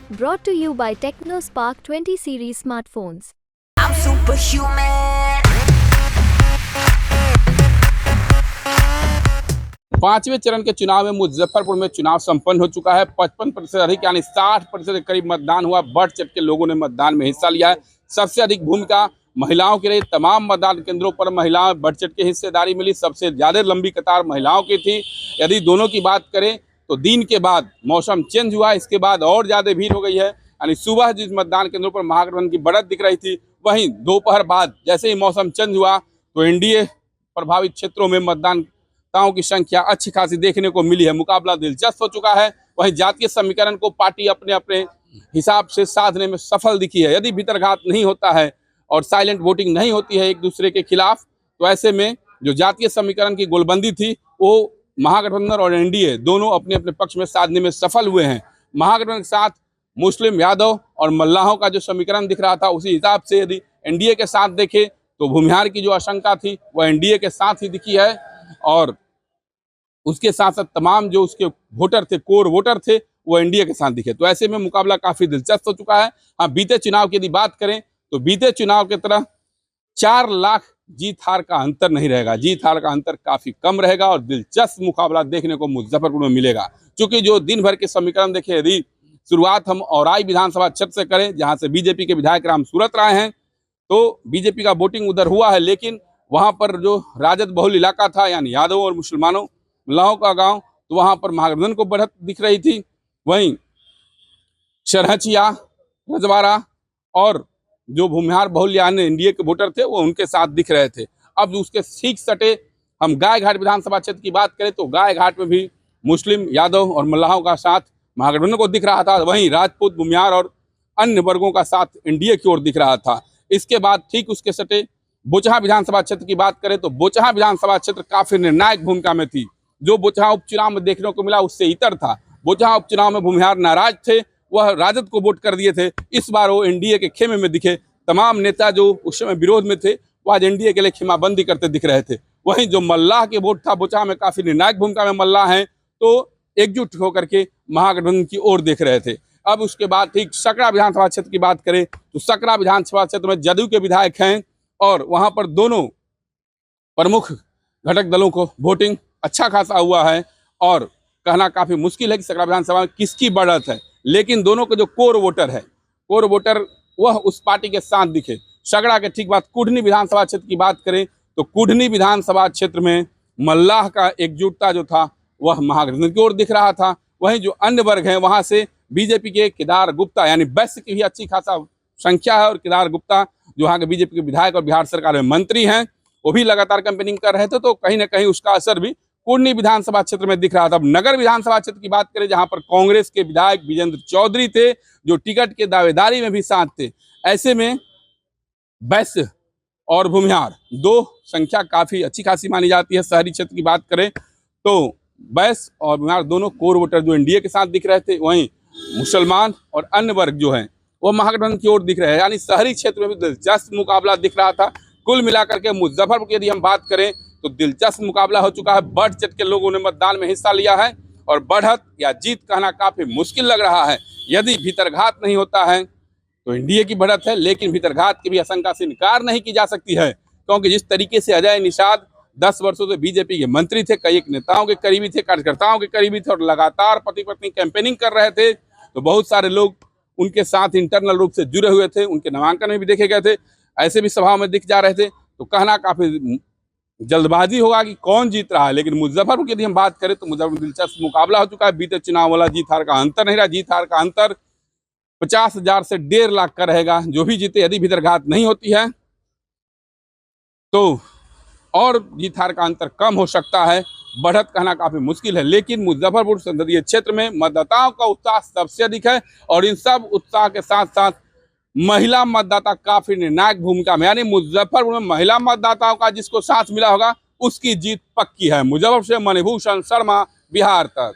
Brought to you by TechnoSpark 20 series smartphones. I'm superhuman. पांचवें चरण के चुनाव में मुजफ्फरपुर में चुनाव संपन्न हो चुका है। 55% अधिक यानी 60% के करीब मतदान हुआ। बढ़ चढ़ के लोगों ने मतदान में हिस्सा लिया है। सबसे अधिक भूमिका महिलाओं की रही। तमाम मतदान केंद्रों पर महिलाएं बढ़ चढ़ के हिस्सेदारी मिली। सबसे ज्यादा लंबी कतार महिलाओं की थी। यदि दोनों की बात करें तो दिन के बाद मौसम चेंज हुआ, इसके बाद और ज्यादा भीड़ हो गई है। यानी सुबह जिस मतदान केंद्रों पर महागठबंधन की बढ़त दिख रही थी, वहीं दोपहर बाद जैसे ही मौसम चेंज हुआ तो एनडीए प्रभावित क्षेत्रों में मतदाताओं की संख्या अच्छी खासी देखने को मिली है। मुकाबला दिलचस्प हो चुका है। वहीं जातीय समीकरण को पार्टी अपने अपने हिसाब से साधने में सफल दिखी है। यदि भीतरघात नहीं होता है और साइलेंट वोटिंग नहीं होती है एक दूसरे के खिलाफ, तो ऐसे में जो जातीय समीकरण की गोलबंदी थी वो महागठबंधन और एनडीए दोनों अपने अपने पक्ष में साधने में सफल हुए हैं। महागठबंधन के साथ मुस्लिम, यादव और मल्लाहों का जो समीकरण दिख रहा था, उसी हिसाब से यदि एनडीए के साथ देखे तो भूमिहार की जो आशंका थी वह एनडीए के साथ ही दिखी है। और उसके साथ साथ तमाम जो उसके वोटर थे, कोर वोटर थे, वो एनडीए के साथ दिखे। तो ऐसे में मुकाबला काफी दिलचस्प हो चुका है। हाँ, बीते चुनाव की यदि बात करें तो बीते चुनाव की तरह 4 लाख जीत हार का अंतर नहीं रहेगा। जीत हार का अंतर काफी कम रहेगा और दिलचस्प मुकाबला देखने को मुजफ्फरपुर में मिलेगा। क्योंकि जो दिन भर के समीकरण देखे, यदि शुरुआत हम औराई विधानसभा क्षेत्र से करें जहां से बीजेपी के विधायक राम सूरत राय हैं, तो बीजेपी का वोटिंग उधर हुआ है, लेकिन वहां पर जो राजद बहुल इलाका था यानी यादवों और मुसलमानों मल्लाहों का गांव, तो वहां पर महागठबंधन को बढ़त दिख रही थी। वहीं शरहचिया, रजवाड़ा और जो भूमिहार बहुल यानी एनडीए के वोटर थे वो उनके साथ दिख रहे थे। अब उसके ठीक सटे हम गायघाट विधानसभा क्षेत्र की बात करें तो गायघाट में भी मुस्लिम, यादव और मल्लाहों का साथ महागठबंधन को दिख रहा था। वहीं राजपूत, भूमिहार और अन्य वर्गों का साथ एनडीए की ओर दिख रहा था। इसके बाद ठीक उसके सटे बोचहा विधानसभा क्षेत्र की बात करें तो बोचहा विधानसभा क्षेत्र काफी निर्णायक भूमिका में थी। जो बोचहा उपचुनाव में देखने को मिला उससे इतर था। बोचहा उपचुनाव में भूमिहार नाराज थे, वह राजद को वोट कर दिए थे। इस बार वो एनडीए के खेमे में दिखे। तमाम नेता जो उस समय विरोध में थे वो आज एनडीए के लिए खेमाबंदी करते दिख रहे थे। वहीं जो मल्लाह के वोट था, बोचहा में काफी निर्णायक भूमिका में मल्लाह हैं, तो एकजुट होकर के महागठबंधन की ओर देख रहे थे। अब उसके बाद ठीक सकरा विधानसभा क्षेत्र की बात करें तो सकरा विधानसभा क्षेत्र में जदयू के विधायक हैं और वहां पर दोनों प्रमुख घटक दलों को वोटिंग अच्छा खासा हुआ है। और कहना काफी मुश्किल है कि सकरा विधानसभा में किसकी बढ़त है, लेकिन दोनों के जो कोर वोटर है, कोर वोटर वह उस पार्टी के साथ दिखे। सकरा के ठीक बात कुढ़नी विधानसभा क्षेत्र की बात करें तो कुढ़नी विधानसभा क्षेत्र में मल्लाह का एकजुटता जो था वह महागठबंधन की ओर दिख रहा था। वहीं जो अन्य वर्ग हैं वहां से बीजेपी के केदार गुप्ता यानी वैश्य की भी अच्छी खासा संख्या है और केदार गुप्ता जो वहाँ के बीजेपी के विधायक और बिहार सरकार में मंत्री हैं, वो भी लगातार कैंपेनिंग कर रहे थे। तो कहीं ना कहीं उसका असर भी कुढ़नी विधानसभा क्षेत्र में दिख रहा था। अब नगर विधानसभा क्षेत्र की बात करें जहां पर कांग्रेस के विधायक विजेंद्र चौधरी थे जो टिकट के दावेदारी में भी साथ थे। ऐसे में वैश्य और भूमिहार दो संख्या काफी अच्छी खासी मानी जाती है। शहरी क्षेत्र की बात करें तो वैश्य और भूमिहार दोनों कोर वोटर जो एनडीए के साथ दिख रहे थे, वहीं मुसलमान और अन्य वर्ग जो हैं वो महागठबंधन की ओर दिख रहे हैं। यानी शहरी क्षेत्र में भी दिलचस्प मुकाबला दिख रहा था। कुल मिलाकर के मुजफ्फरपुर की यदि हम बात करें तो दिलचस्प मुकाबला हो चुका है। बढ़ चढ़ के लोगों ने मतदान में हिस्सा लिया है और बढ़त या जीत कहना काफी मुश्किल लग रहा है। यदि भीतरघात नहीं होता है तो एनडीए की बढ़त है, लेकिन भीतरघात की भी आशंका से इनकार नहीं की जा सकती है। क्योंकि जिस तरीके से अजय निषाद 10 वर्षों से बीजेपी के मंत्री थे, कई एक नेताओं के करीबी थे, कार्यकर्ताओं के करीबी थे और लगातार पति पत्नी कैंपेनिंग कर रहे थे, तो बहुत सारे लोग उनके साथ इंटरनल रूप से जुड़े हुए थे। उनके नामांकन में भी देखे गए थे, ऐसे भी सभाओं में दिख जा रहे थे। तो कहना काफी जल्दबाजी होगा कि कौन जीत रहा है। लेकिन मुजफ्फरपुर की यदि हम बात करें तो मुजफ्फरपुर दिलचस्प मुकाबला हो चुका है। बीते चुनाव वाला जीत हार का अंतर नहीं रहा। जीत हार का अंतर 50,000 से 1.5 लाख का रहेगा। जो भी जीते, यदि भीतरघात नहीं होती है तो और जीत हार का अंतर कम हो सकता है। बढ़त कहना काफी मुश्किल है। लेकिन मुजफ्फरपुर संसदीय क्षेत्र में मतदाताओं का उत्साह सबसे अधिक है और इन सब उत्साह के साथ साथ महिला मतदाता काफी निर्णायक भूमिका में, यानी मुजफ्फरपुर में महिला मतदाताओं का जिसको साथ मिला होगा उसकी जीत पक्की है। मुजफ्फरपुर से मणिभूषण शर्मा, बिहार तक।